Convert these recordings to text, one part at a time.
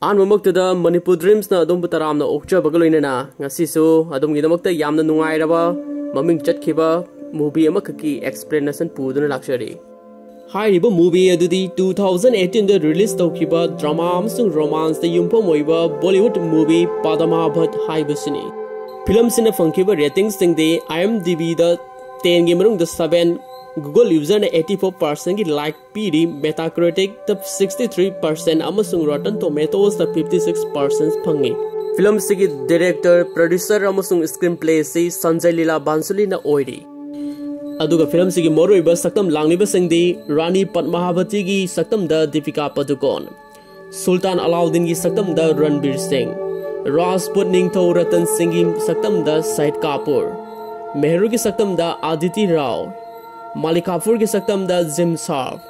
Anmamukta Manipur Dreams na adum butaram na okcha bagaloinana ngasisu adum gidamakta yamna nungairaba maming chatkiba movie amakaki explanation puduna lakshari. Hairiba movie adudi 2018 da release tawkiba drama amasung romance da yumpam oiba Bollywood movie Padmaabhat haibasini. Film sina fangkiba ratings singde IMDb da 10 gi marung da 7 Google user na 84% की like पीरी Metacritic तब 63% अमसुंग Rotten Tomatoes तब 56% fungi. Film से की director producer अमसुंग screenplay से संजय लीला बांसुली न ओइरी. अदुगा film से की मोरोइबा सक्तम लांगनिबा सिंगदी रानी पद्मावती की सक्तम द दीपिका पादुकोण, सुल्तान अलाउद्दीन की सक्तम द रणबीर सिंह, राजपूत निंगथौ रतन सिंह की सक्तम द शाहिद कपूर, मेहरू की सक्तम द आदिति राव, मालिकापुर की सक्तम द जिम सार्फ,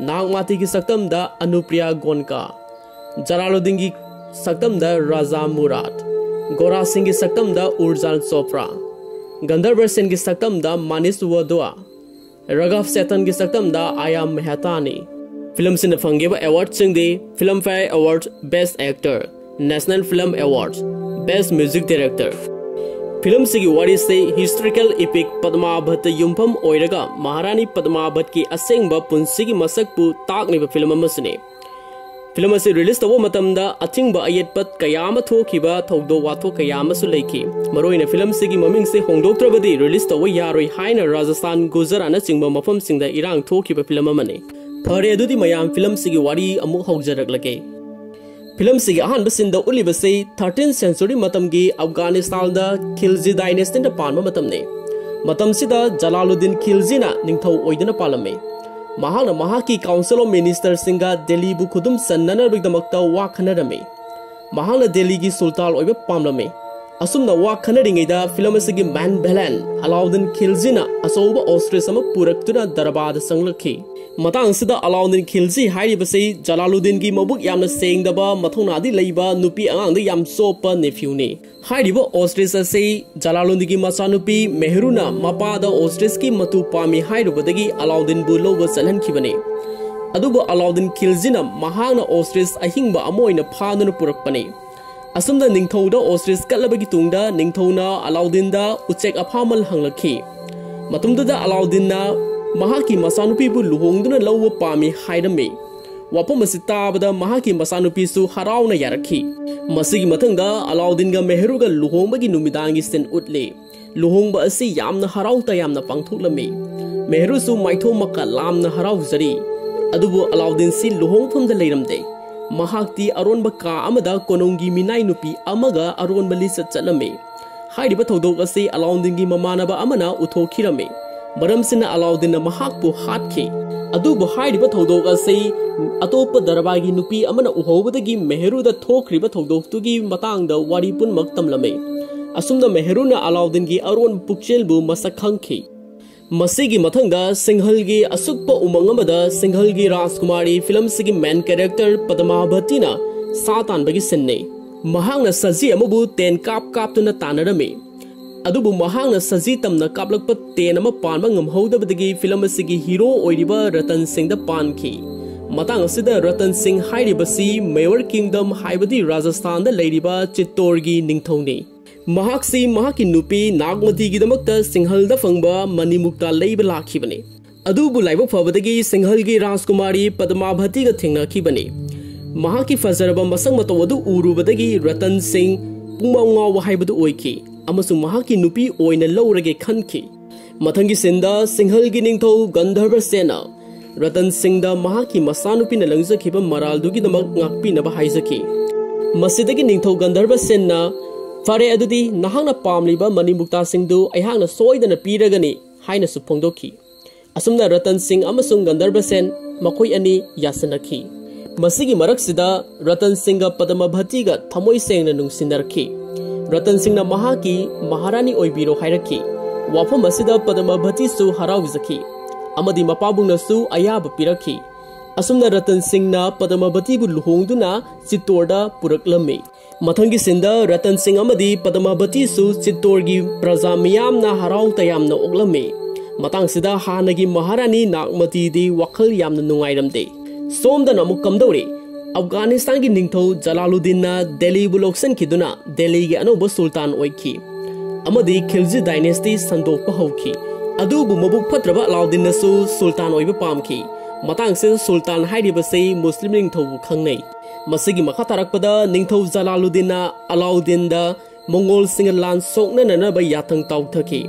नागमाती की सक्तम द अनुप्रिया गोनका, जलालुद्दीन की सक्तम द राजा मुराद, गोरा सिंह की सक्तम द उर्जान चोपड़ा, गंधर्व सेन की सक्तम द मानिस वदुआ, रघव सेतन की सक्तम द आयाम मेहतानी. फिल्म से फंगेबा अवार्ड सिंगदी Filmfare award best actor, national film award best music director. Film से वारी से हिस्टोरिकल इपिक पद्मावत युम्फम ओइरगा महारानी पद्मावत की असेंगबा पुंसी की मसकपु ताकनिबा फिल्म अमसुने. फिल्म से रिलीज तब मतमदा अथिंगबा अयेतपत कयाम थोखिबा थौदो वाथो कयामसु लेखि. मरोइना फिल्म से की ममिंग से होंदोक्त्रबदी रिलीज तब यारोइ हाइना राजस्थान गुजरात चिंगबा मफम सिंगदा इरांग थोखिबा फिल्म अमने. फरे अदुदि मयाम फिल्म से की वारी अमुक हौजरकलगे. फिल्म से अहम सिंह उलिब से 13th सेंचुरी मतम की अफगानिस्तान खिलजी डायनेस्टी पानब मतमने. जलालुद्दीन खिलजीना निंगथौ ओइदना पालमे. महाकी काउंसिल ऑफ मिनिस्टर सिंगा दिल्ली बु खुदुम सन्ननबगिदमक्ता वा खनरमे. दिल्ली की सुल्तान ओइबा पामलमे. असुमना वा खनरिङैदा फिल्म से मैन भेलन अलाउद्दीन खिलजीना अचौबा ऑस्ट्रेस अमा पुरक्तुना दरबार संलखि. मतांगसिदा अलाउद्दीन खिलजी हाइरिबसे जलालुद्दीन की मबुक यामना सेंगदबा मथौनादि लैबा नुपी आंगांग याम सोपा नेफ्यूने. हाइरिबा ऑस्ट्रेस असे जलालुद्दीन की मचानुपी मेहरुना मपादा ऑस्ट्रेस की मतु पामी हाइरुबदगी अलाउद्दीन बु लौबा चलहनखिबने. अदुबो अलाउद्दीन खिलजीना महांगना ऑस्ट्रेस अहिंगबा अमोइना फादुना पुरकपने. असुमदा निंगथौदा ऑस्ट्रेस कलबगी तुंगदा निंगथौना अलाउद्दीनदा उचेक अफामल हंगलखि. मतुमदुदा अलाउद्दीनना महाकी मसानुपीबु लुहोंगदुना लौबा पामी हाइरमे. वाफम असि ताबदा महाकी मसानुपीसु हराउना यारखि. मसिगी मथंगदा अलाउद्दीनगा मेहरुगा लुहोंबगी नुमिदांगी सेन उतले. लुहोंबा असि यामना हराउता यामना पांगथोक्लमे. मेहरुसु माइथोमक्का लामना हराउजरी. अदुबु अलाउद्दीन सि लुहोंगफमदा लेरमदे. महाक्ति अरोनबा का अमदा कोनोंगी मिनाई नुपी अमगा अरोनबा लिसा चलमे. हाइरिबा थौदोक असि अलाउद्दीनगी ममानबा अमना उथोखिरमे. मरमसिना अलाउद्दीन महाकपु हाटखि. अदुबु हाइरिबा थौदोक असि अतोप दरबागी नुपी अमना उहोबदगी मेहरुदा थोखरिबा थौदोकतुगी मतांगदा वारी पुनमक तमलमे. असुमना मेहरुना अलाउद्दीनगी अरोन पुक्चेलबु मसक खंखि. मसिगी मथंगदा सिंघलगी असुकपा उमंग अमदा सिंघलगी राजकुमारी फिल्म सिगी मेन कैरेक्टर पद्मावतीना सातानबगी सिन्ने. महांगना सजी अमबु तेन कापतुना तानरमे. अदुबु महांगना सजी तमना कापलकप तेन अमा पानबा ngamhौदबदगी फिल्म असिगी हीरो ओइरिबा रतन सिंह दा पानखि. मतांग असिदा रतन सिंह हाइरिबसी मेवर किंगडम हाइबदी राजस्थान दा लैरिबा चित्तौरगी निंगथौने. महाक्सी महाकी नुपी नागमती गिदमक्ता सिंहल दा फंगबा मनिमुक्ता लैबा लाखिबने. अदुबु लाइबा फबदगी सिंहलगी राजकुमारी पद्मावती गा थेंगनाखिबने. महाकी फजरबा मसंग मतौ अदु उरुबदगी रतन सिंह पुंगाव हाइबदु ओइखि. अमसुंग महाकी नुपी ओइना लौरगे खनखि. मथंगी सिंदा सिंहलगी निंगथौ गंधर्व सेना रतन सिंहदा महाकी मसानुपीना लंगजखिबा मरालदुगिदमक ngakpinaba haizaki. मसिदगी निंगथौ गंधर्व सेना फरे अदुदी नहांगना पामलिबा मनिमुक्ता सिंहदु अयहांगना सोइदना पीरगनी हाइना सु फोंदोखि. असुमना रतन सिंह अमसुंग गंधर्व सेन मखोइ अनि यासनखि. मसिगी मरकसिदा रतन सिंहगा पद्मावतीगा थमोइ सेंगना नुंगसिनरखि. रतन सिंह महाकी महारानी ओइबिरो हाइरखि. वाफम असिदा पद्मावतीसु हराउजखि. अमदी मपाबुंगनसु अयाब पिरखि. असुमना रतन सिंहना पद्मावतीबु लुहोंगदुना चित्तौरदा पुरकलमे. मथंगी सिंदा रतन सिंह अमदी पद्मावतीसु चित्तौरगी प्रजा मियामना हराउता यामना ओक्लमे. मतांगसिदा हानगी महारानी नागमतीदी वखल यामना नुंगाइरमदे. सोमदना अमुक कमदौरे अफगानिस्तान की निंगथौ जलालुद्दीन दिल्ली बुलोक्सन खिदुना दिल्ली के अनौब सुल्तान ओइखी अमदी खिलजी डायनेस्टी संदोकप हौखी अदुबु मबुक फत्रबा अलाउद्दीन सुल्तान ओइब पामखी मतांगसे सुल्तान हाइरिबसे मुस्लिम निंगथौबु खंगनै मसिगी मखा तारकपदा निंगथौ जलालुद्दीन अलाउद्दीन दा मंगोल सिंह लान सोकननब याथंग ताउथखी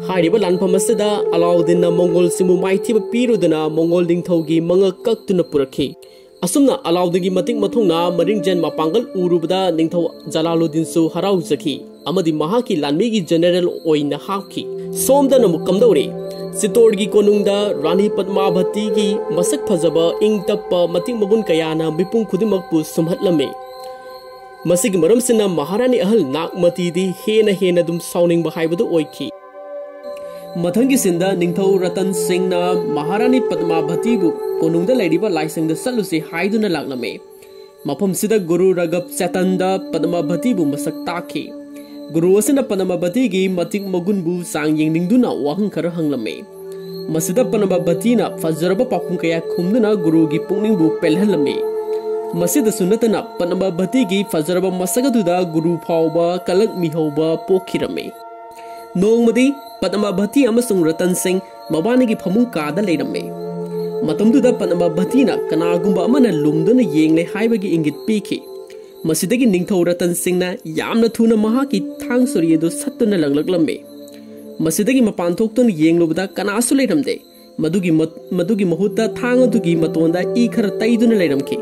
हाइरिबा लानफम असिदा अलाउद्दीन मंगोल सिंह माइथिब पीरुदना मंगोल निंगथौगी मंग कक्तुना पुरखी असुमना अलाउद्दीन की मतिक मथुंगना मरिंगजेन मापांगल उरुबदा निंगथौ जलालुद्दीन सु हराउजखी अमदी महाकी लानमीगी जनरल ओइना हाखी सोमदन मुकमदौरे चित्तौड़ की कोनुंगदा रानी पद्मावती की मसक फजब इंग तप मतिक मगुन कयाना मिपुंग खुदिमकपु सुमहतलमे मसिगी मरमसिना महारानी अहल नागमतीदी हेना दुम साउनिंग बहाइबदु ओइखी मथंगी सिंदा निंगथौ रतन सिंह ना महारानी पद्मावतीबु कोनुंगदा लैरिबा लाइसिंगदा सल्लुसी हाइदुना लागलमे मफम सिदा गुरु रगब सेतनदा पद्मावतीबु मसक ताखी गुरु असिना पद्मावती की मतिक मगुनबु सांग येंगनिंगदुना वाहंग खर हंगलमे मसिदा पद्मावतीना फजरबा पापुं कया खुमदुना गुरु की पुंगनिंगबु पेलहलमे मसिदा सुनतना पद्मावती की फजरबा मसगदुदा गुरु फावबा कलक मिहौबा पोखिरमे नोंगमदी पद्मावती अमसुंग रतन सिंह मबानी की फमुंग कादा लेरमे मतमदुदा पद्मावतीना कनागुंबा अमना लुंगदुना येंगले हाइबगी इंगित पीखी मसिदगी निंगथौ रतन सिंहना यामना थुना महाकी थांग सोरियदु सत्तुना लंगलगलमे मसिदगी मपान थोक्तुना येंगलुबदा कनासु लेरमदे मदुगी महुत्ता थांग अदुगी मतोंदा ई खर तैदुना लेरमखी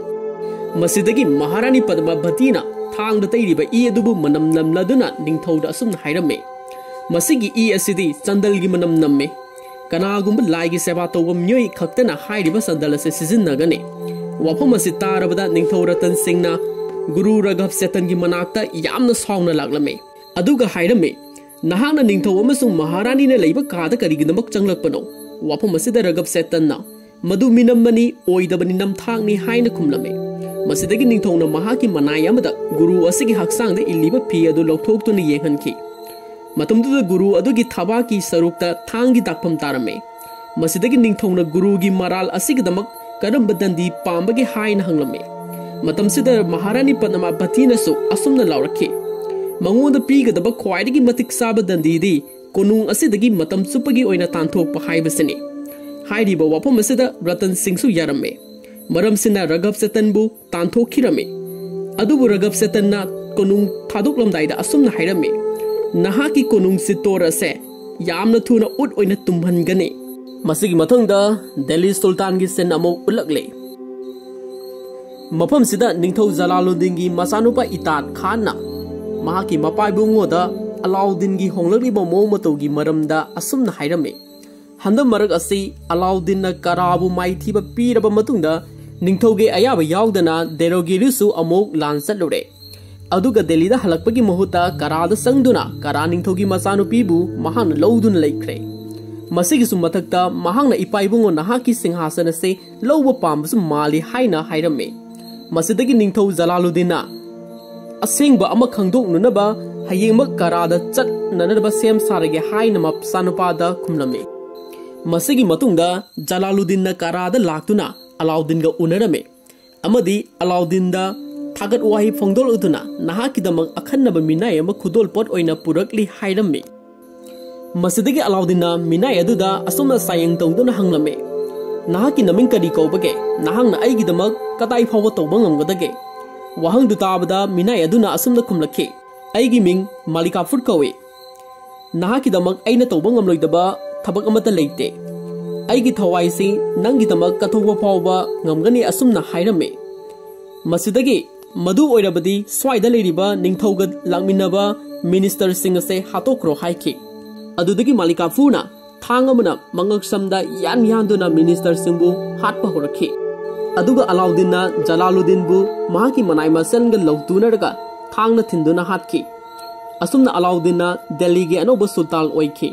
मसिदगी महारानी पद्मावतीना थांगदा तैरिबा ई अदुबु मनम नमलदुना निंगथौदा असुमना हाइरमे मसिगी ई असिदी चंदलगी मनम नम्मे कनागुंबा लाइगी सेवा तौबा म्योई खक्तना हाइरिबा चंदल असे सिजिन्नगने वाफम असि तारबदा निंगथौ रतन सिंहना गुरु रगब सेतन की मनाक्ता यामना साउना लागलमे अदुगा हाइरमे नहाना निंगथौ अमसुंग महारानी ने लैबा कादा करिगिदमक चंगलकपनो वाफम असिदा रगब सेतनना मदु मिनमनी ओइदबनि नमथांगनी हाइना खुमलमे मसिदगी निंगथौना महाकी मनाय अमदा गुरु असिगी हक्सांगदा इल्लिबा फी अदु लौथोक्तुना येंहनखी मतमदुदा गुरु अदुगी थबाकी सरुक्ता थांगी ताकफम तारमे मसिदगी निंगथौना गुरुगी मराल असिगिदमक करंब दंदी पांबगे हाइना हंगलमे मतमसिदा महारानी पद्मावतीनसु असुमना लाउरखी मंगोंदा पीगदबा ख्वाइदगी मतिक साबा दंदीदी कोनुंग असिदगी मतम सुपगी ओइना तांथोकपा हाइबसिनी हाइरिबा वाफम असिदा रतन सिंहसु यारमे मरमसिना रगब सेतनबु तांथोखिरमे अदुबु रगब सेतनना कोनुंग थादोकलमदाइदा असुमना हाइरमे नहाकी कोनुंग चित्तौड़ असे यामना थुना उट ओइना तुम्हनगने मसिगी मथंगदा दिल्ली सुल्तान की सेन अमुक उलगले मफम सिदा निंगथौ जलालुद्दीन की मचानुपा इतात खानना महाकी मपाइबुंगोदा अलाउद्दीन की होंगलगलिबा मोंग मतौगी मरमदा असुमना हाइरमे हंदम मरग असि अलाउद्दीन कराबु माइथिबा पीरबा मतुंगदा निंगथौगे अयाबा यावदना देरोगिरिसु अमुक लान चलुरे अदुगा दिल्लीदा हलकपगी मुहुता करादा संगदुना करा निंगथौगी मचानुपीबु महान लौदुना लैख्रे मसिगिसु मथक्ता महांगना इपाइबुंगो नहाकी सिंहासन से लौबा पामबसु माली हाइना हाइरमे मसिदगी निंगथौ जलालुद्दीनना असेंगबा अमा खंगदोकनुनबा हयेंगमक करादा चटननबा सेम सारगे हाइना मपसानुपादा खुमलमे मसिगी मतुंगदा जलालुद्दीनना करादा लाक्तुना अलाउद्दीनगा उनरमे अमदी अलाउद्दीनदा थागत वाही फोंगदोलउदुना नहाकीदमक अखन्नबा मिनाय अमा खुदोलपोट ओइना पुरकली हाइरमे मसिदगी अलाउद्दीनना मिनाय अदुदा असुमना सायंग तौदुना हंगलमे नहाकी नमिंग करी कौबगे नहांगना आइगिदमक कताई फावबा तौबा ngamgdage wahang du tabada मिनाय अदुना असुमना खुमलखे आइगी मिंग मालिकाफुर कौवे नहाकीदमक आइना तौबा ngamloidaba थबक अमता लेते आइगी थवाइसे नंगीदमक कथौबा फावबा ngamgani असुमना हाइरमे मसिदगी मधु ओइरबदी स्वाइदा लेरिबा निंगथौगा लांगमिनबा मिनिस्टर सिंह से हातोक्रो हाइखी अदुदगी मालिकाफुना थांगमना मंगक समदा यान यानदुना मिनिस्टर सिंहबु हाटपा होरखी अदुगा अलाउद्दीनना जलालुद्दीनबु महाकी मनाय मसनगा लौतुनरगा थांगना थिंदुना हाटखी असुमना अलाउद्दीनना दिल्लीगी अनौबा सुल्तान ओइखी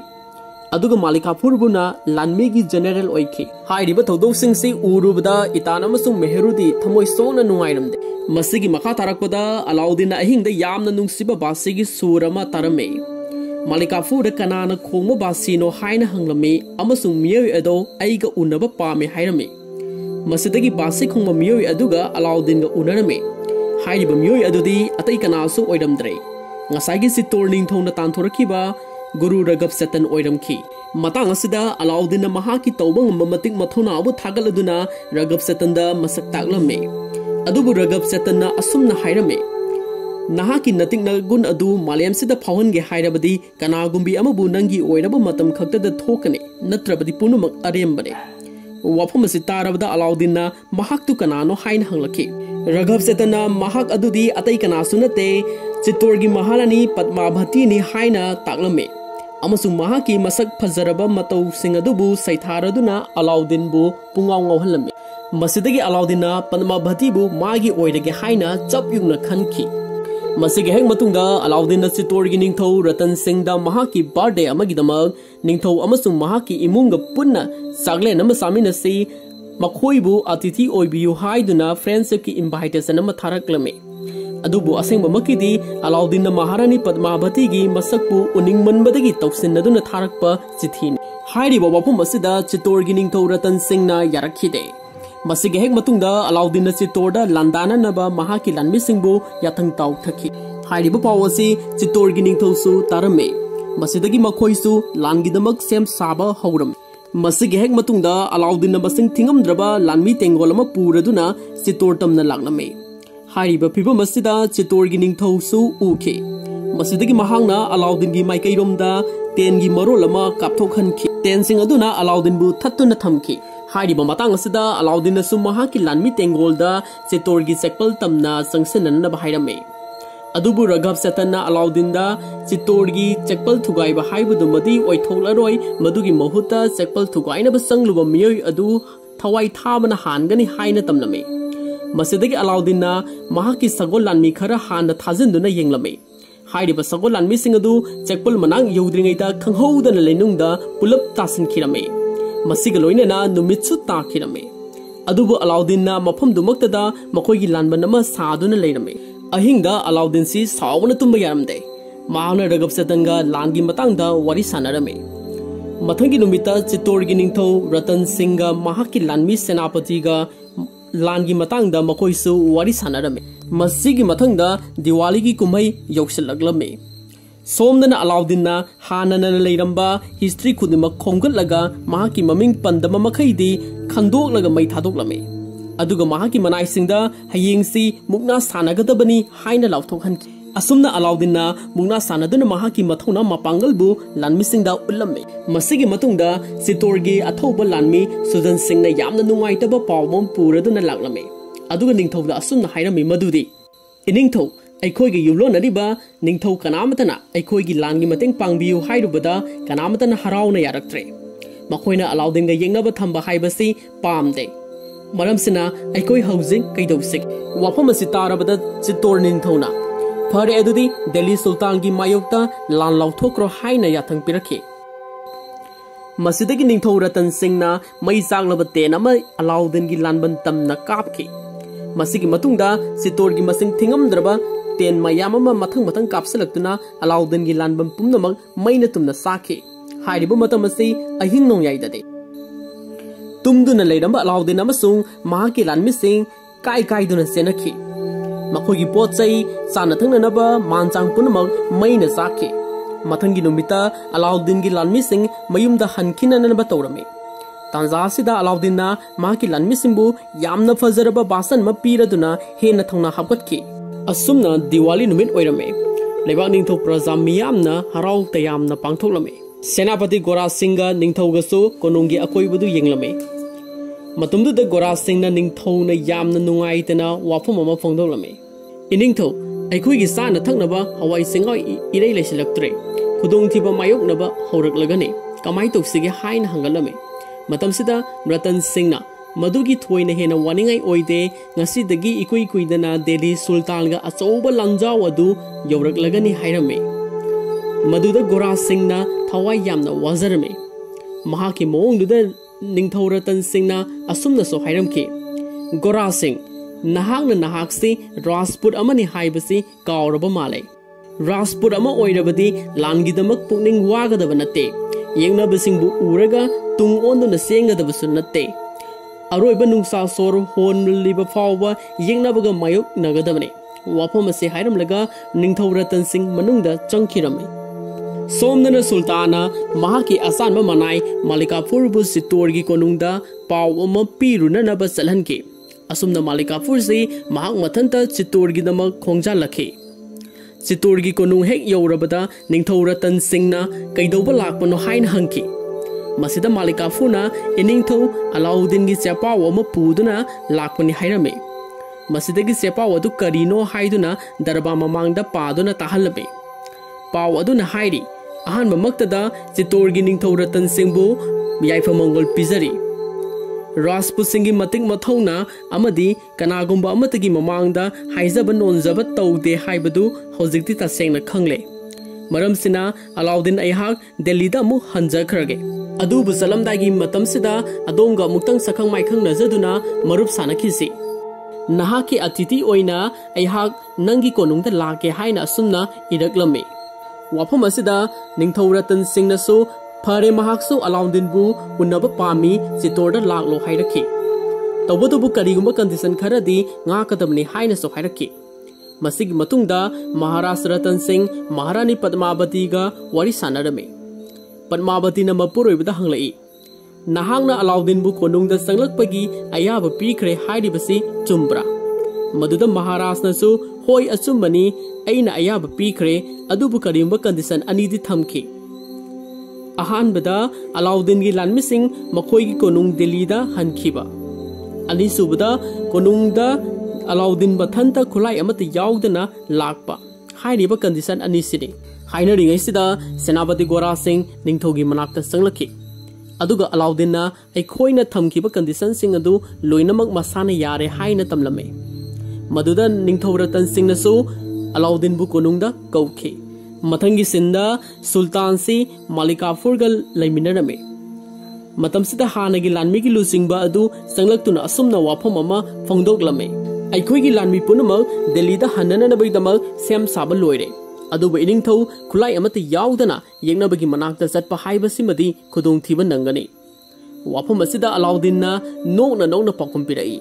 अदुगा मालिकाफुरबुना लानमीगी जनरल ओइखी हाइरिबा थौदोकसिंगसि उरुबदा इतान अमसुंग मेहरुदी थमोय सोना नुंगाइरमदे मसिगी मखा तारकपदा अलाउद्दीनना अहिंगदा यामना नुंगसिबा बासिगी सूरमा तारमे मालिकाफुर कनाना खोंगबा बासिनो हाइना हंगलमे अमसुंग मियोय अदो आइगा उनबा पामे हाइरमे मसिदगी बासिक खुंग मियोय अदुगा अलाउद्दीन गा उनरमे हाइरिबा मियोय अदुदी अतै कनासु ओइरमद्रे ngasagi Chittor ningthौना तानथोरखिबा गुरु रगब सेतन ओइरमखि मतंग असिदा अलाउद्दीन महाकी तौबा ngamba matik mathona abu thagaladuna रगब सेतनदा मसक तागलमे अदुबु रगब सेतनना असुमना हाइरमे नहाकी नतिकना गुण अदु मालेमसिदा फावनगे हाइरबदी कनागुंबी अमबु नंगी ओइरबा मतम खक्तदा थोकने नत्रबदी पुनुमक अरेमबने वाफम असि तारबदा अलाउद्दीनना महाक्तु कनानो हाइन हंगलखि रगब सेतनना महाक अदुदी अतै कनासु नते चित्तौड़गी महारानी पद्मावती नि हाइना तागलमे अमसुंग महाकी मसक फजरबा मतौ सिंग अदुबु सैथारदुना अलाउद्दीन बु पुंगाव ngauहलमे मसिदगी अलाउद्दीनना पद्मावती बु मागी ओइरगे हाइना चपयुंगना खनखि मसिगे हेक मतुंगा अलाउद्दीन चित्तौड़गी निंगथौ रतन सिंहदा महाकी बर्थडे अमगिदमक निंगथौ अमसुंग महाकी इमुंगा पुन्ना चागलेन अमा सामिनसि मखोइबु अतिथि ओइबियु हाइदुना फ्रेंडशिप की इनवाइटेशन अमा थारकलमे अदुबु असेंबमकिदी अलाउद्दीन महारानी पद्मावती की मसकपु उनिंगमनबदगी तौसिनदुना थारकपा चिठिनि हाइरिबा वफम असिदा चित्तौड़गी निंगथौ रतन सिंहना यारखिदे मसिगे हेक मतुंगा अलाउद्दीन चित्तौड़दा लांदाननबा महाकी लानमिसिंगबु याथंग ताउथखि हाइरिबा पावसी चित्तौड़गी निंगथौसु तारमे मसिदगी मखोइसु लानगिदमक सेम साबा हौरम मसिगे हेक मतुंगा अलाउद्दीन मसिंग थिंगमद्रबा लानमी तेंगोल अमा पुरदुना चित्तौड़ तमना लागलमे हाइरिबा फिबम असिदा चित्तौड़गी निंगथौसु उखे मसिदगी महांगना अलाउद्दीन की माइकैरोमदा तेनगी मरोल अमा कापथोखनखि तेनसिंग अदुना अलाउद्दीन बु थत्तुना थमखि हाइरिबा मतंग असिदा अलाउद्दीन सु महाकी लानमी तेंगोलदा चित्तौड़गी चेकपल तमना संगसननबा हाइरमे अदुबु रगब सेतनना अलाउद्दीनदा चित्तौड़गी चेकपल थुगाइबा हाइबुदुमदी ओइथोलरोय मदुगी महुता चेकपल थुगाइनबा संगलुबा मियोय अदु थवाई थाबना हानगनी हाइना तमलमे मसिदगी अलाउद्दीनना महाकी सगोल लानमी खरा हाना थाजिनदुना येंगलमे हाइरिबा सगोल लानमी सिंग अदु चेकपल मनांग यौद्रिङैदा खंहौदना लेनुंगदा पुलप तासिनखिरमे मसिग लोइनना नुमित्सु ताखिरमे अदुबु अलाउद्दीनना मफमदुमक्तदा मखोइगी लानबन अमा सादुना लेरमे अहिंगदा अलाउद्दीन सि सावना तुंबा यारमदे माहना रगब सेतनगा लानगी मतंगदा वारी सानरमे मथंगी नुमिता चित्तौड़गी निंगथौ रतन सिंहगा महाकी लानमी सेनापतिगा लानगी मतंगदा मखोइसु वारी सानरमे मसिगी मथंगदा दिवाली की कुमई यौसलगलमे सोमदना अलाउद्दीनना हानना लेरंबा हिस्ट्री खुदिमक खोंगलगा महाकी ममिंग पंदम मखैदी खंदोकलगा मै थादोकलमे अदुगा महाकी मनाइसिंगदा हयेंगसी मुक्ना सानगदबनी हाइना लाउथोखनखि असुमना अलाउद्दीनना मुक्ना सानदुना महाकी मथौना मपांगलबु लानमिसिंगदा उल्लमे मसिगी मतुंगदा चित्तौड़गी अथौबा लानमी सुजन सिंहना यामना नुंगाइतबा पावमम पुरदुना लागलमे अदुगा निंगथौदा असुमना हाइरमी मदुदी इनिंगथौ अखोइगी युलोनरिबा निंगथौ कनामतना अखोइगी लानगी मतेंग पांगबियु हाइरुबदा कनामतना हराउना यारक्त्रे मखोइना अलाउद्दीनगा येंगनबा थंबा हाइबसी पामदे मरमसिना अखोइ हौजिंग कैदौसिक वाफम असि तारबदा चित्तौड़ निंगथौना फरे अदुदी दिल्ली सुल्तान की मायोक्ता लान लाउथोक्रो हाइना याथंग पिरखि मसिदगी निंगथौ रतन सिंहना मई चागलबा तेन अमा अलाउद्दीन की लानबन तमना कापखि मसिगी मतुंगदा चित्तौड़गी मसिंग थिंगमद्रबा तेन मयाम अमा मथंग मथंग कापसलक्तुना अलाउद्दीन की लानबन पुमनमक मैना तुमना साखि हाइरिबा मतम असि अहिंग नोंयाइददे तुमदुना लेरंबा अलाउद्दीन अमसुंग महाकी लानमिसिंग काय कायदुना सेनखि मखोगी पोचै चाना थंगनबा मानचांग पुनमक मैना साखि मथंगी नुमिता अलाउद्दीन की लानमिसिंग मयुमदा हनखिननबा तौरमे तांजासिदा अलाउद्दीनना महाकी लानमिसिंबु यामना फजरबा बासन मा पीरदुना हेना थौना हापकत्खि असुमना दिवाली नुमित ओइरमे लेबाक निंगथौ प्रजा मियामना हराउ तयामना पांगथोकलमे सेनापति गोरा सिंहगा निंगथौगसु कोनुंगी अकोइबदु येंगलमे मतुमदुदा गोरा सिंहना निंगथौना यामना नुंगाइतना वाफम अमा फोंदोलमे इनिंगथौ अखोइगी साना थंगनबा हवाई सिंगाइ इरै लेसिलक्त्रे खुदोंथिबा मायोकनबा हौरकलगने कमाइ तौसिगे हाइन हंगलमे मतमसिदा रतन सिंहना मदुगी थोइना हेना वानिंगाइ ओइदे ngasiदगी इकुइ कुइदना दिल्ली सुल्तानगा अचौबा लांजाव अदु यौरकलगनी हाइरमे मदुदा गोरा सिंहना थवाइ यामना वाजरमे महाकी मोंगदुदा निंगथौ रतन सिंहना असुमनसो हाइरमखि गोरा सिंह नहाकना नहाकसी राजपूत अमनि हाइबसी कावरबा माले राजपूत अमा ओइरबदी लानगिदमक पुकनिंग वागदबा नते येंगनबसिंगबु उरगा तुंग ओंदुना सेंगदबसु नते अरोइबा नुंसा सोर होनलिबा फावबा येंगनाबगा मायोक्नगदबने वाफम असे हाइरमलगा निंगथौ रतन सिंह मनुंगदा चंखिरमे सोमदन सुल्ताना महाकी असानबा मनाई मालिकापुरबु सितोरगी कोनुंगदा पाव अमा पीरुननबा चलहनके असुमना मालिकापुर से महाक मथंता चित्तौड़गी दमक खोंजालखे चित्तौड़गी कोनुंग हेक यौरबदा निंगथौ रतन सिंहना कैदौबा लाक्पनो हाइन हंकी मसिदा मालिकापुरना इनिंगथौ अलाउद्दीन की चेपाव अमा पुदुना लाक्पनि हाइरमे मसिदगी चेपाव अदु करिनो हाइदुना दरबा ममांगदा पादुना ताहलबे पाव अदुना हाइरी अहानबा मक्तदा चित्तौड़गी निंगथौ रतन सिंहबु याइफमंगल पिजरी राजपूत सिंह की मतिक मथौना अमदी कनागुंबा अमतगी ममांगदा हाइजब नोनजब तौदे हाइबदु हौजिकति तसेंगना खंगले मरमसिना अलाउद्दीन अयहाक दिल्लीदा अमु हंजखरगे अदुबु चलमदागी मतमसिदा अदोमगा मुक्तंग सखंग माइखंग नजदुना मरुप सानखिसि नहाकी अतिथि ओइना अयहाक नंगी कोनुंगदा लाके हाइना असुमना इरकलमे वाफम असिदा निंगथौ रतन सिंहनसु फरे महाक्सु अलाउद्दीनबु उन्नब पामी चित्तौड़ लाक्लो हाइरखि तौबदुबु करिगुंबा कंडीशन खरदी ngaकदबनि हाइनसु हाइरखि मसिगी मतुंगदा महाराज रतन सिंह महारानी पद्मावतीगा वारी सानरमे पद्मावतीना मपुरोइबदा हंगलई नहांगना अलाउद्दीनबु कोनुंगदा संगलकपगी अयाब पीखरे हाइरिबसि चुम्ब्रा मदुदा महाराजनसु होय अचुम्बनी अइना अयाब पीखरे अदुबु करिगुंबा कंडीशन अनिदि थमखि अहानबदा अलाउद्दीन की लानमिसिंग मखोई की कोनुंग दिल्लीदा हनखिबा अनिसुबदा कोनुंगदा अलाउद्दीन बथंता खुलाई अमत याउदना लाकपा हाइरिबा कंडीशन अनिसिनि हाइनरिंगैसिदा सेनापति गोरा सिंह निंगथौगी मनाक्ता संगलखि अदुगा अलाउद्दीनना अखोइना थमखिबा कंडीशन सिंग अदु लोइनमक मसाना यारे हाइना तमलमे मदुदा निंगथौ रतन सिंहनसु अलाउद्दीनबु कोनुंगदा कौखि मथंगी सिंदा सुल्तान से मालिकापुरगा लैमिनरमे मतमसिदा हानगी लानमीगी लुसिंगबा अदु संगलक्तुना असुमना वाफम अमा फोंदोकलमे अखोइगी लानमी पुनमक दिल्लीदा हनननबैदमक सेम साबा लोइरे अदुबा इनिंगथौ खुलाई अमत याउदना येंगनबगी मनाक्ता चटपा हाइबसिमदि खुदोंथिबा नंगने वाफम असिदा अलाउद्दीनना नोंना पाखुम पिरई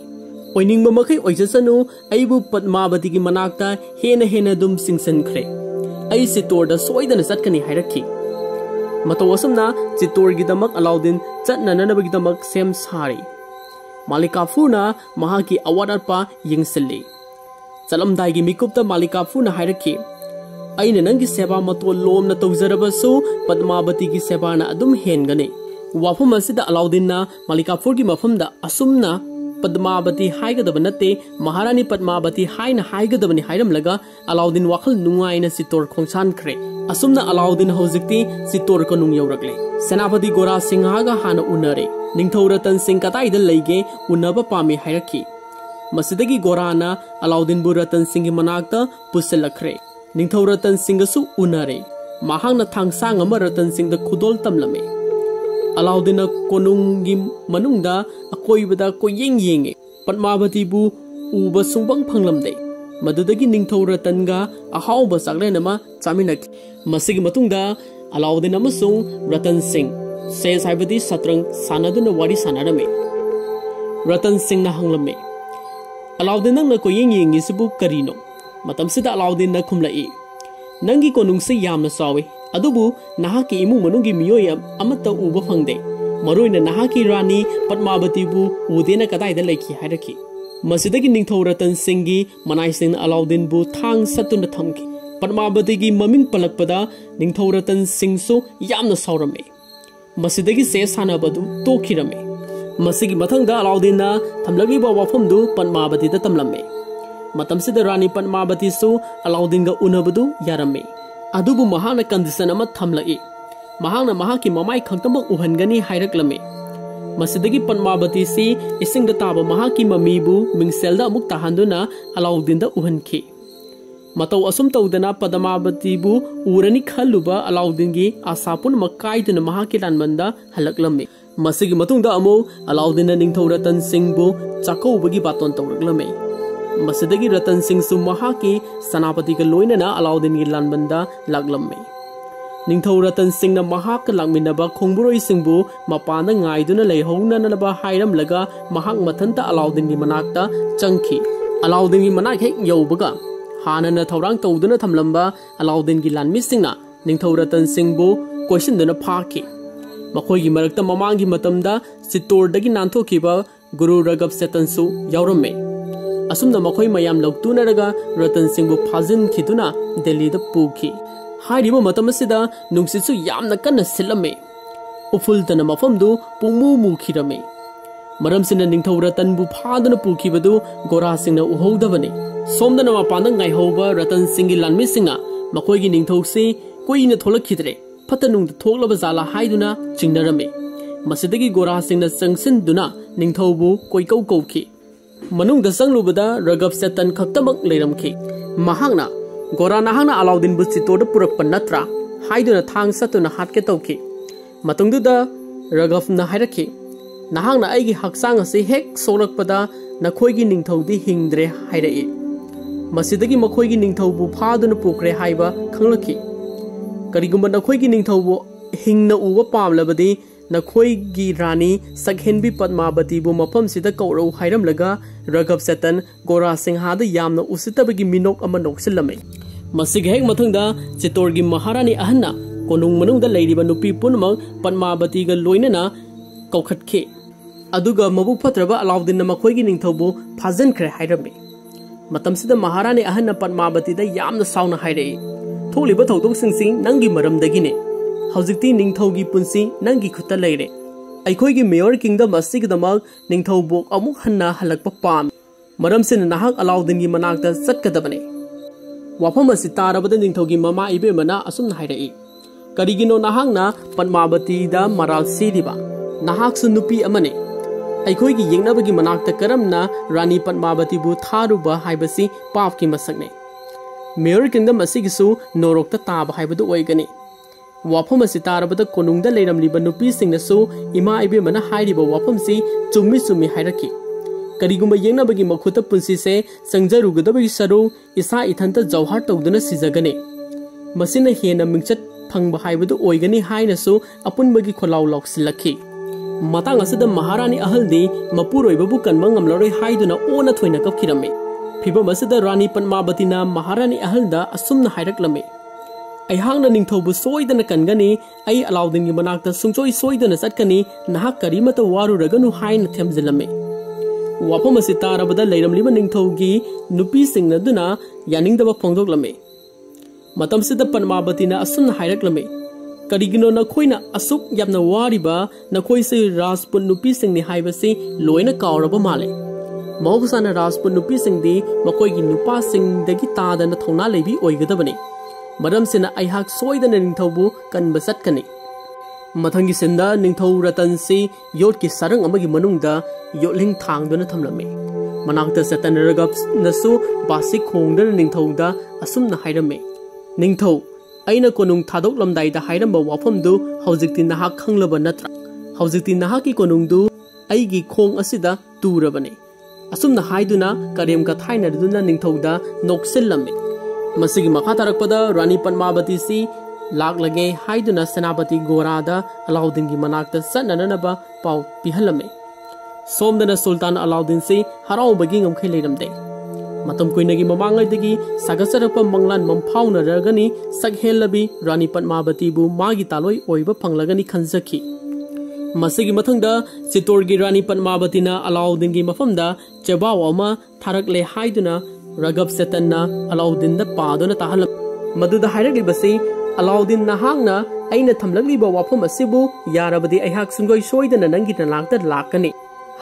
ओइनिंगबा मखै ओइजसनु अइबु पद्मावतीगी मनाक्ता हेना दुम सिंगसनख्रे आई चित्तौड़ सोइदना चटकनी हाइरखि मतौ असमना चित्तौड़गीदमक अलाउद्दीन चटननबगीदमक सेम सारी मालिकापुरना महाकी अवादपा यंगसिल्ली चलमदाइगी मिकुप्ता मालिकापुरना हाइरखि अइना नंगी सेवा मतो लोमना तौजरबसु पद्मावतीगी सेवाना अदुम हेनगने वाफम असिदा अलाउद्दीनना मालिकापुरगी मफमदा असुमना पद्मावती हाइगदब नते महारानी पद्मावती हाइना हाइगदबनि हाइरमलगा अलाउद्दीन वाखल नुंगाइना चित्तौड़ खोंसानख्रे असुमना अलाउद्दीन हौजिकति चित्तौड़ कोनुंग यौरकले सेनापति गोरा सिंहगा हाना उनरे निंगथौ रतन सिंह कताइदा लैगे उन्नबा पामी हाइरखि मसिदगी गोराना अलाउद्दीनबु रतन सिंह मनाक्ता पुसलखरे निंगथौ रतन सिंहसु उनरे महांगना थांगसांग अमा रतन सिंहदा खुदोल तमलमे अलाउद्दीन कोनुंगी मनुंगदा अकोइबदा कोयेंग येंगे पद्मावतीबु उबा सुंबंग फंगलमदे मदुदगी निंगथौ रतनगा अहाउबा चाकलेनमा चामिनखि मसिगी मतुंगदा अलाउद्दीन अमसुंग रतन सिंह सेस हाइबदी सत्रंग सानदुना वारी सानरमे रतन सिंह ना हंगलमे अलाउद्दीन नंगना कोयेंग येंगिसिबु करिनो मतमसिदा अलाउद्दीन ना खुमलाई नंगी कोनुंगसे यामना चावे अदुबु नहाकी इमु मनुंगी मियोय अमत उबा फंगदे मरोइना नहाकी रानी पद्मावतीबु उदेना कदाइदा लैखि हाइरखि मसिदगी निंगथौ रतन सिंहगी मनाइसिन अलाउद्दीनबु थांग सत्तुना थमखि पद्मावतीगी ममिंग पलकपदा निंगथौ रतन सिंहसु यामना साउरमे मसिदगी से सानबदु तोखिरमे मसिगी मथंगदा अलाउद्दीनना थमलगिबा वाफमदु पद्मावतीदा तमलमे मतमसिदा रानी पद्मावतीसु अलाउद्दीनगा उनबदु यारमे अदुबु महाना कंडीशन अमा थमलई महाना महाकी ममाई खंगतमक उहनगनी हाइरकलमे मसिदगी पद्मावती से इसिंगदा ताबा महाकी ममीबु मिंगसेलदा अमुक ताहांदुना अलाउद्दीनदा उहनखि मतौ असुम तौदना पद्मावतीबु उरनी खल्लुबा अलाउद्दीनगी आसापुन मकाइदुना महाकी लानमंदा हलकलमे मसिगी मतुंगदा अमु अलाउद्दीनना निंगथौ रतन सिंहबु चाकौबगी बातोन तौरकलमे मसिदगी रतन सिंह सु महाकी सनापति का लोइनना अलाउद्दीन की लानबंदा लागलम्मे निंथौ रतन सिंह ना महाक लांगमिनबा खोंगबुरोई सिंहबु मपाना ngaiduna leihonanaba hairamlaga mahak mathanta Alauddin gi manakta changki Alauddin gi manak hek yaubaga hanana thorang tawduna thamlamba Alauddin gi lanmi singna निंथौ रतन सिंहबु क्वेश्चनदुना फाखि मखोइगी मरक्ता ममांगी मतमदा चित्तौरदगी नांथोखिबा गुरु रगब सेतनसु यावरमे असुमना मखोइ मयाम लौक्तुनरगा रतन सिंहबु फाजिनखिदुना दिल्लीदा पुखि हाइरिबा मतमसिदा नुंसिसु यामना कन्ना सिलमे उफुलतना मफमदु पुंगमु मुखिरमे मरमसिना निंथौ रतनबु फादुना पुखिबदु गोरासिंगना उहौदबने सोमदना मपाना ngaihouba रतन सिंहगी लानमि सिंगना मखोइगी निंथौसी कोईने थोलखिद्रे फतनुंग थोलबा जाला हाइदुना चिंगनरमे मसिदगी गोरासिंगना चंगसिनदुना निंथौबु कोइकौ कौखि मनुंगदा संगलुबदा रगब सेतन खक्तमक लेरमखि महांगना गोरा नाहांगना अलाउद्दीनबु चित्तौरदा पुरकपा नत्रा हाइदुना थांग सतुना हाटके तौखि मतुंगदुदा रगबना हाइरखि नाहांगना आइगी हक्सांग असे हेक सोरकपदा नखोइगी निंथौदी हिंगद्रे हाइरई मसिदगी मखोइगी निंथौबु फादुना पुखरे हाइबा खंगलखि करिगुम्बा नखोइगी निंथौबु हिंगना उवा पामलबदी नखोइगी रानी सगहेनबी पद्मावतीबु मफमसिदा कौरौ हाइरमलगा रगब सेतन गोरा सिंहादा यामना उसितबगी मिनोक अमा नोक्सिलमे मसिग हेक मथंगदा चित्तौरगी महारानी अहन्ना कोनुंग मनुंगदा लैरिबा नुपी पुनमक पद्मावतीगा लोइनना कौखटखे अदुगा मबुक फत्रबा अलाउद्दीनना मखोइगी निंथौबु फाजनख्रे हाइरमे मतमसिदा महारानी अहन्ना पद्मावतीदा यामना साउना हाइरई थोलिबा थौदोकसिंगसि नंगी मरमदगिने हौजिक्ति निंथौगी पुंसि नंगी खुत्ता लैरे अखोइगी मेयर किंगडम असिगदमक निंथौबु अमुक हन्ना हलकपा पाम मरमसिना नाहक अलाउद्दीनगी मनाक्ता चटकदबने वाफम असि तारबदा निंथौगी ममा इबेमना असुमना हाइरई करिगिनो नाहकना पद्मावतीदा मराल सिरिबा नाहकसु नुपी अमने अखोइगी येंगनबगी मनाक्ता करमना रानी पद्मावतीबु थारुबा हाइबसि पापकी मसकने मेयर किंगडम असिगिसु नोरोक्ता ताबा हाइबदु ओइगनी वाफम असि तारबदा कोनुंगदा लेरमलिबा नुपीसिंगनसु इमा इबेमना हाइरिबा वाफमसि चुम्मी चुम्मी हाइरखि करिगुम्बा येंगनबगी मखुता पुंसिसे संजरुगदबगी सरु इसा इथंता जौहार तौदुना सिजगने मसिना हेना मिंगचत फंगबा हाइबदु ओइगनी हाइनसु अपुनबगी खोलाउ लौक्सिलखि मतांग असदा महारानी अहलदी मपुरोइबबु कन्मा ngamlaroi हाइदुना ओना थोइना कपखिरमे फिबम असदा रानी पद्मावतीना महारानी अहलदा असुमना हाइरक्लमे अहांगना निंथौबु सोइदना कनगनी आई अलाउद्दीनगी मनाक्ता सुंगचोइ सोइदना चटकनी नाहक करिमता वारुरगनु हाइना थेमजिलमे वाफम असि तारबदा लैरमलिबा निंथौगी नुपीसिंगनदुना यानिंगदबा फोंदोकलमे मतमसिदा पद्मावतीना असुमना हाइरक्लमे करिगिनो नखोइना असुक यामना वारिबा नखोइसे राजपुत नुपीसिंगनि हाइबसि लोइना कावरबा माले महौसाना राजपुत नुपीसिंगदी मखोइगी नुपासिंगदगी तादना थौना लेबी ओइगदबने मरमसिना अहाक सोइदना निंथौबु कनबा चटकनी मथंगी सिंदा निंथौ रतनसी योटकी सरंग अमगी मनुंगदा योटलिंग थांगदुना थमलमे मनाक्ता सेतन रगब नसु बासि खोंगदना निंथौदा असुमना हाइरमे निंथौ अइना कोनुंग थादोकलमदाइदा हाइरमबा वाफमदु हौजिक्ति नाहक खंगलबा नत्रा हौजिक्ति नाहकी कोनुंगदु अइगी खोंग असिदा तुरबने असुमना हाइदुना करेम का थाइनरदुना निंथौदा नोक्सिलमे मसिगी मखा तारकपदा रानी पद्मावतीसी लाक्लगे हाइदुना सेनापति गोरादा अलाउद्दीनगी मनाक्ता सनननबा पाउ पिहलमे सोमदना सुल्तान अलाउद्दीनसी हराउबगी ngमखै लेरमदे मतम कुइनगी ममांगैदगी सागसरप मंगलान ममफाउनरगनी सगहेलबी रानी पद्मावतीबु मागी तालोय ओइबा फंगलगनी खनजखि मसिगी मथंगदा चित्तौरगी रानी पद्मावतीना अलाउद्दीनगी मफमदा चेबाव अमा थारकले हाइदुना रगब सेतनना अलाउद्दीनदा पादुना ताहल मदुदा हाइरगलिबसि अलाउद्दीन नाहांगना अइना थमलगलिबा वाफम असिबु यारबदि अहाक सुंगोइ सोइदना नंगी तनाक्ता लाकनी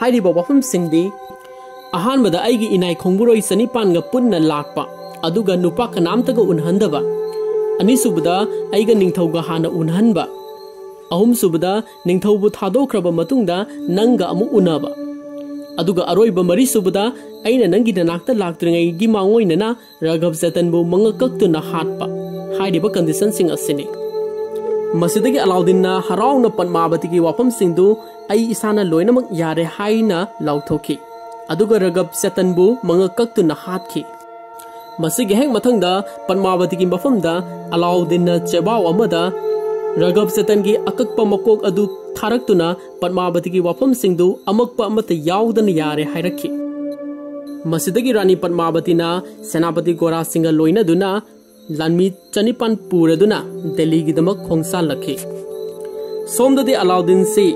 हाइरिबा वाफम सिंगदी अहानबदा आइगी इनाय खोंगबुरोइ सनिपानगा पुन्ना लाकपा अदुगा नुपा कनामतगा उनहंदबा अनिसुबदा आइगा निंथौगा हाना उनहनबा अहुमसुबदा निंथौबु थादोख्रबा मतुंगदा नंगा अमु उनबा अदुगा अरोइबा मरिसुबदा अइना नंगी दनाक्ता लाक्त्रिंगैगी मांगोइनना रगब सेतनबु मंगकक्तुना हाटपा हाइरिबा कंडीशन सिंग असिनि मसिदगी अलाउद्दीनना हराउना पद्मावतीगी वाफम सिंगदु अइ इसाना लोइनमक यारे हाइना लाउथोखि अदुगा रगब सेतनबु मंगकक्तुना हाटखि मसिगे हेक मथंगदा पद्मावती की मफमदा अलाउद्दीन चेबाव अमदा रघव चेतन की अकक्प मकोक अदु थारक्तुना पद्मावती की वफम सिंधु अमक्प अमत याउदन यारे हायरखि मसिदगी रानी पद्मावतीना सेनापति गोरा सिंह लोइनदुना लानमी चनिपान पुरदुना दिल्ली की दमक खोंगसा लखि सोमददी अलाउद्दीन से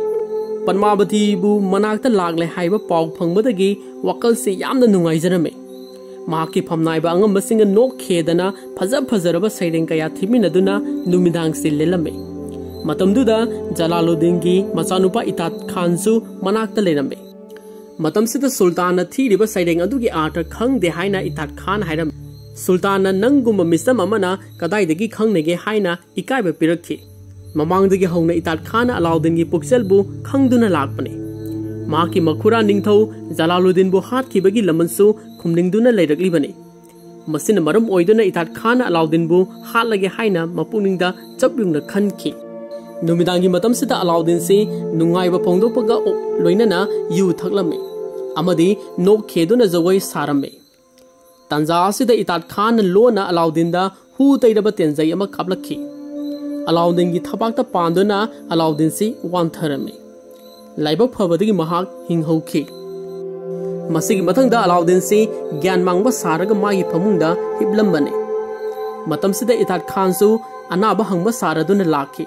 पद्मावती बु मनाक्ता लागले हाइबा पाउ फंगबदगी वकल से यामना नुंगाइजरमे माकी फमनाइबा अंगमसिंग नोक खेदना फजरब सैरें कया थिमिनदुना नुमिदांग से लेलमे मतमदुदा जलालुद्दीन की मचानुपा इतात खानसु मनाक्ता लेरमे मतमसिदा सुल्तान थीरिबा सैरें अदुगी आर्थ खंगदे हाइना इतात खान हाइरम सुल्तान नंगुम मिसम अमना कदाइदगी खंगनेगे हाइना इकाइबा पिरखि ममांगदगी हौना इतात खान अलाउद्दीन की पुक्सलबु खंगदुना लाकपने माकी मखुरा निंगथौ जलालुद्दीन बु हातखिबगी लमनसु खुमनिंगदुना लेरकलिबने मसिन मरम ओइदुना इतात खान अलाउद्दीन बु हातलगे हाइना मपुनिंगदा चपयुंगना खनखि नुमिदांगी मतमसिदा अलाउद्दीन से नुंगाइबा फोंदोपगा लोइनना यु थकलमे अमदी नोक खेदुना जवै सारमे तंजासिदा इतात खान लोना अलाउद्दीनदा हु तैरबा तेंजै अमा खापलखि अलाउद्दीन की थबाक्ता पांदुना अलाउद्दीन से वांथरमे लाइबक फबदगी महाक हिंगहौखि मसिगी मथंगदा अलाउद्दीन से ज्ञान मांगबा सारगा मागी फमुंगदा हिबलंबने मतमसिदा इतात खानसु अनाबा हंगबा सारदुना लाखि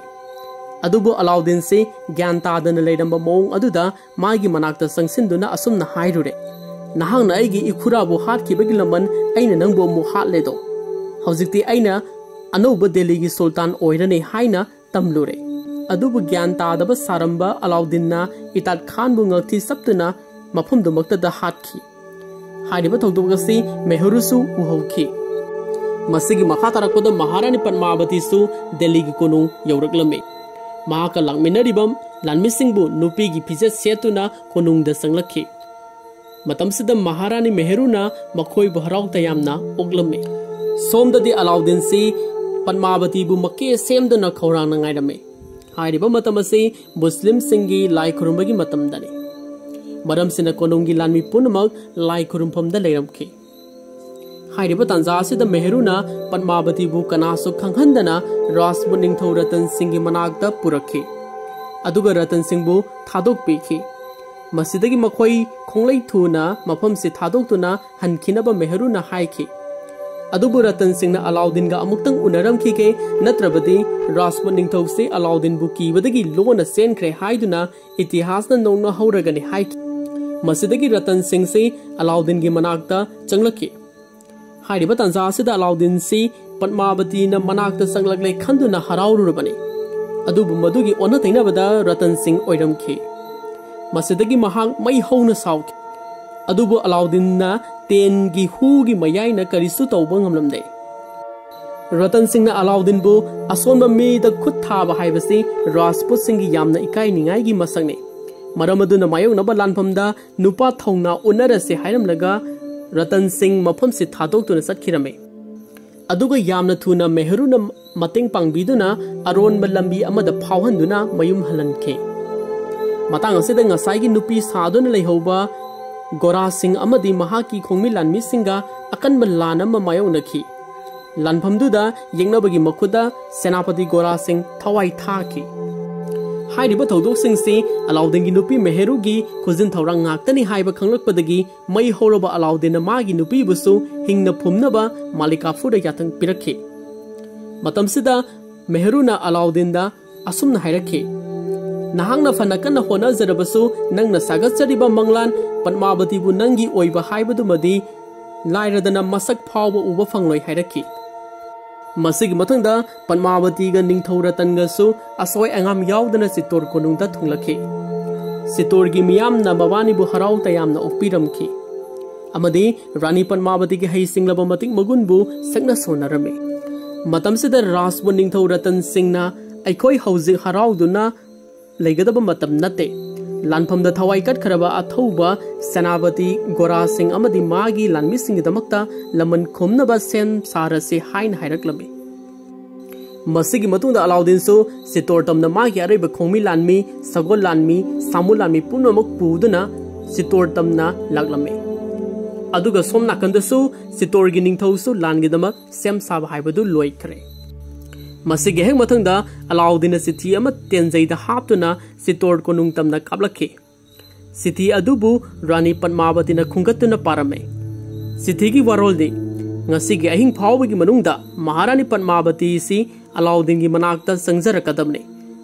अदुबु अलाउद्दीन से ज्ञान तादन लेरंबा मोंग अदुदा मागी मनाक्ता संगसिंदुना असुमना हाइरुरे नहांगना आइगी इखुराबु हातखिबगी लमन अइना नंगबु मु हातलेदो हौजिक्ति अइना अनौबा दिल्ली की सुल्तान ओइरने हाइना तमलुरे अदुबु ज्ञान तादबा सारंबा अलाउद्दीनना इतात खानबु ngakthi saptuna मफमदुमक्तदा हातखि हाइरिबा थौदुगसि मेहरुसु उहौखि मसिगी मखा तारकपदा महारानी पद्मावतीसु दिल्ली की कोनु यौरकलमे महाका लांगमिनरिबम लानमिसिंगबु नुपीगी फिजे सेतुना कोनुंगदा संगलखि मतमसिदा महारानी मेहरुना मखोई बहराव तयामना ओगलमे सोमददी अलाउद्दीन से पद्मावती बु मक्के सेमदना खौरांग नंगाइरमे हाइरिबा मतमसे मुस्लिम सिंगी लाई खुरुंबगी मतमदने मरमसिना कोनुंगी लानमी पुनमक लाई खुरुंफमदा लेरमखि हाइरिबा तंजासिदा मेहरुना पद्मावती बु कनासु खंगहंदना रासबु निंगथौ रतन सिंह की मनाक्ता पुरखि अदुगा रतन सिंह बु थादोक पिखि मसिदगी मखोई खोंगलै थुना मफम से थादोक्तुना हनखिनबा मेहरुना हाइखि अदुबु रतन सिंहना अलाउद्दीन का अमुक्तंग उनरमखिगे नत्रबदी रासबु निंगथौ से अलाउद्दीन बु कीबदगी लोना सेनख्रे हाइदुना इतिहासना नौना हौरगने हाइखि मसिदगी रतन सिंह से अलाउद्दीन की मनाक्ता चंगलखि हाइरिबा तंजासिदा अलाउद्दीन से पद्मावतीना मनाक्ता संगलगले खंदुना हराउरुबने अदुबु मदुगी ओना तैनबदा रतन सिंह ओइरमखि मसिदगी महाक मई हौना साउखि अदुबु अलाउद्दीनना तेनगी हुगी मयाइना करिसु तौबा ngamlamde रतन सिंहना अलाउद्दीन बु असोनबा मीदा खुद थाबा हाइबसि राजपूत सिंगी यामना इकाई निंगाइगी मसंगने मरमदुना मायोंगनबा लानफमदा नुपा थौना उनरसे हाइरमलगा रतन सिंह मफम से थादोक्तुना सटखिरमे अदुगा यामना थुना मेहरुना मतेंग पांगबिदुना अरोनबा लंबी अमदा फावहंदुना मयुम हलनखे मतंग असिदा ngसाइगी नुपी सादुना लेहौबा गोरा सिंह अमदी महाकी खोंगमी लानमी सिंगा अकनबा लान अमा मायोंगनखि लानफमदुदा येंगनबगी मखुदा सेनापति गोरा सिंह थवाई थाखि हाइरिबा थौदोकसिंगसे अलाउद्दीन की नुपी मेहरुगी खुजिन थौरांग ngakतनी हाइबा खंगलकपदगी मई हौरबा अलाउद्दीन मागी नुपीबुसु हिंगना फुमनबा मालिकाफुदा यातंग पिरखि मतमसिदा मेहरुना अलाउद्दीनदा असुमना हाइरखि नहांगना फनकना होनजरबसु नंगना सागचरिबा मंगलान पद्मावती बु नंगी ओइबा हाइबदुमदी लाइरदना मसक फावबा उबा फंगलोय हाइरखि मसिगी मथंगदा पद्मावतीगा निंगथौ रतनगसु असोय अंगाम यावदना सितोर कोनुंगदा थुंगलखि सितोरगी मियामना मबानीबु हराव तयामना ओपिरमखि अमदी रानी पद्मावती की हई सिंगलबा मतिक मगुनबु सकना सोनरमे मतमसिदा रासबु निंगथौ रतन सिंहना अखोय हौजिक हरावदुना लेगदबा मतम नते लानफमदा थवाई कटखरबा अथौबा सेनापति गोरा सिंह अमदी मागी लानमी सिंगदमक्ता लमन खोमनबा सेम सारसे हाइन हाइरकलमे मसिगी मतुंदा अलाउद्दीन सु सितोरतमना मागी अरेबा खोमी लानमी सगोल लानमी सामु लानमी पुनमक पुदुना सितोरतमना लागलमे अदुगा सोम नाकंदसु चित्तौड़गी निंगथौसु लानगिदमक सेम साबा हाइबदु लोइखरे मसिगे हेक मथंगदा अलाउद्दीन चिठी अमा तेंजैदा हापतुना चित्तौड़ कोनुंगतमना कापलखि चिठी अदुबु रानी पद्मावतीना खुंगतुना पारमे चिठी की वारोलदि ngasiगे अहिंग फावबगी मनुंगदा महारानी पद्मावती सि अलाउद्दीन की मनाक्ता संजरकदमने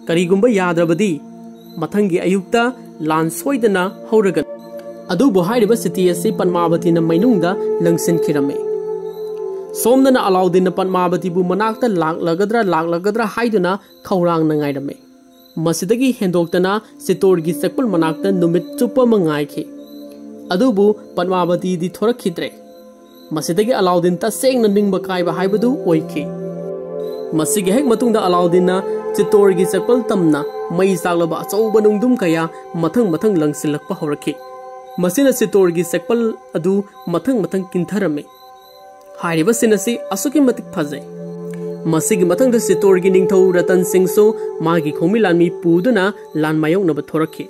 करिगुंबा याद्रबदी मथंगी अयुक्ता लान सोइदना हौरगन अदुबु हाइरिबा चिठी असि पद्मावतीना मैनुंगदा लंगसिनखिरमे सोमदना अलाउद्दीन पद्मावतीबु मनाक्ता लाकलगद्रा हाइदुना खौरांग नंगाइरमे मसिदगी हेंदोक्तना चित्तौड़गी चकपल मनाक्ता नुमित चुप्पा मंगाइखि अदुबु पद्मावती दी थोरखिद्रे मसिदगी अलाउद्दीन तसेंगना निंगबा काइबा हाइबदु ओइखि मसिगे हेक मतुंगदा अलाउद्दीनना चित्तौड़गी चकपल तमना मई चागलबा अचौबा नुंगदुम कया मथंग मथंग लंगसिलक्पा हौरखि मसिना चित्तौड़गी चकपल अदु मथंग मथंग किंथरमे हाइरिबा सिनसि असुकि मतिक फजै मसिगी मथंगदा चित्तौड़गी निंगथौ रतन सिंहसु मागी खोमी लानमी पुदुना लान मायोंगनबा थोरखि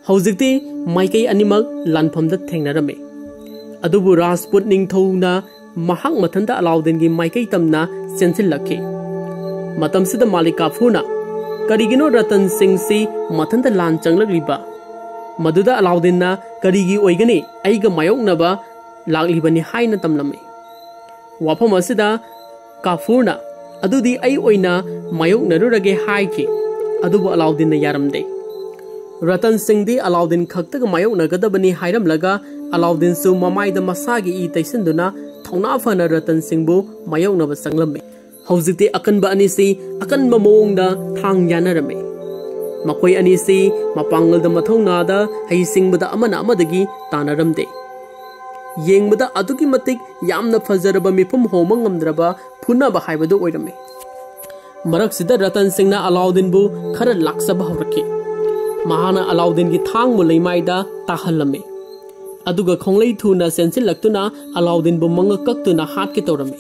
हौजिकति माइकै अनिमक लानफमदा थेंगनरमे अदुबु राजपूत निंगथौना महाक मथंदा अलाउद्दीन की माइकै तमना चेंसिलखि मतमसिदा मालिक काफूना करिगिनो रतन सिंह सि मथंदा लान चंगलग्लिबा मदुदा अलाउद्दीनना करिगी ओइगनी आइगा मायोंगनबा लाग्लिबनी हाइना तमलमे वाफम असिदा काफूना अदुदी आई ओइना मायोंगनरुरगे हाइखि अदुबु अलाउद्दीन यारमदे रतन सिंह दी अलाउद्दीन खक्तग मायोंगनगदबनी हाइरमलगा अलाउद्दीन सु ममाइदा मसागी ई तैसंदुना थौना फना रतन सिंहबु मायोंगनबा संगलमे हौजिकते अकनबा अनिसि अकनबा मोंगदा थांग यानरमे मकोय अनिसि मपांगलदा मथौनादा हैसिंगबदा अमना अमदगी तानरमदे येंगबदा अदुकी मतिक यामना फजरबा मिफम होमंगमद्रबा फुनबा हाइबदु ओइरमे मरकसिदा रतन सिंहना अलाउद्दीनबु खरा लाक्सबा हौरखि महाना अलाउद्दीन की थांग मुलैमाइदा ताहलमे अदुगा खोंगलै थुना सेंसिलक्तुना अलाउद्दीन बु मंग कक्तुना हाटके तौरमे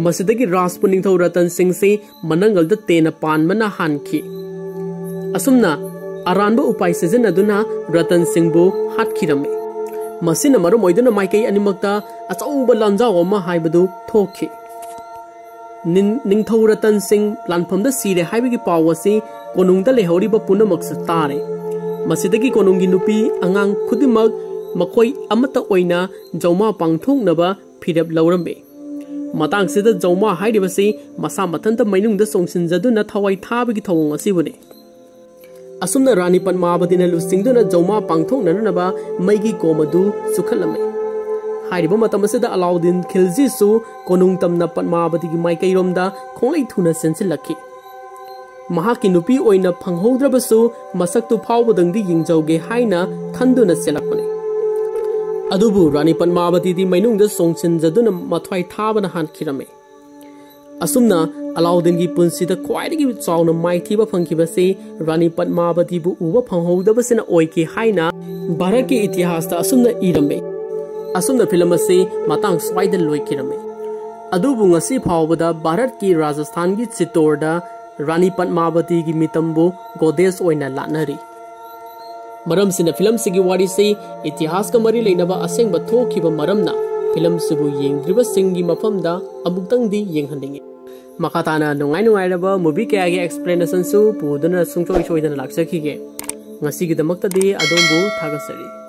मसिदगी राजपूत निंगथौ रतन सिंह से मनंगलदा तेना पानबना हानखि असुमना अरानबा उपाय सिजनदुना रतन सिंह बु हाटखिरमे मसिना मरम ओइदुना माइकै अनिमक्ता अचौबा लांजाव अमा हाइबदु थोखि निंगथौ रतन सिंह लानफमदा सिरे हाइबगी पाव असि कोनुंगदा लेहौरिबा पुनमक्स तारे मसिदगी कोनुंगी नुपी अंगांग खुदिमक मखोई अमता ओइना जौमा पांगथोंगनबा फिरब लौरमे मतांगसिदा जौमा हाइरिबसि मसा मथंता मैनुंगदा सोंसिनजदुना थवाई थाबगी थवंग असिबुने असुमना रानी पद्मावतीना लुसिंगदुना जौमा पांगथोंगननबा मैगी कोमदु सुखलमे हाइरिबा मतमसिदा अलाउद्दीन खिलजीसु कोनुंगतमना पद्मावतीगी माइकैरोमदा खोंलै थुना सेंसिलखि महाकी नुपी ओइना फंगहौद्रबसु मसक्तु फावबदंगदी यिंजौगे हाइना थंदुना सेलकपने अदुबु रानी पद्मावती दी मैनुंगदा सोंसिनजदुना मथ्वाई थाबना हानखिरमे असुमना अलाउद्दीन की पुंसिदा ख्वाइदगी चावना माइथीबा फंखिबसे रानी पद्मावती बु उबा फंगहौदबसिना ओइके हाइना भारत के इतिहास ता असुमना इरमे असुमना फिल्म असे मतंग स्वाइदा लोइकिरमे अदुबु ngasi फावबदा भारत की राजस्थान की चित्तौड़दा रानी पद्मावती की मितंबु गोदेश ओइना लानरी मरम सिना फिल्म सिगी वारी से इतिहास का मरी लेनबा असेंगबा थोखिबा मरमना फिल्म सिबु येंग्रिबा सिंगी मफमदा अमुक्तंगदी येंगहनिंगे मखाताना नुंगाइरबा मूवी कयागी एक्सप्लेनेशन सु पुदुना सुंचोइ सोइदना लाक्सखिगे ngasi gi damakta di adombu thagasari।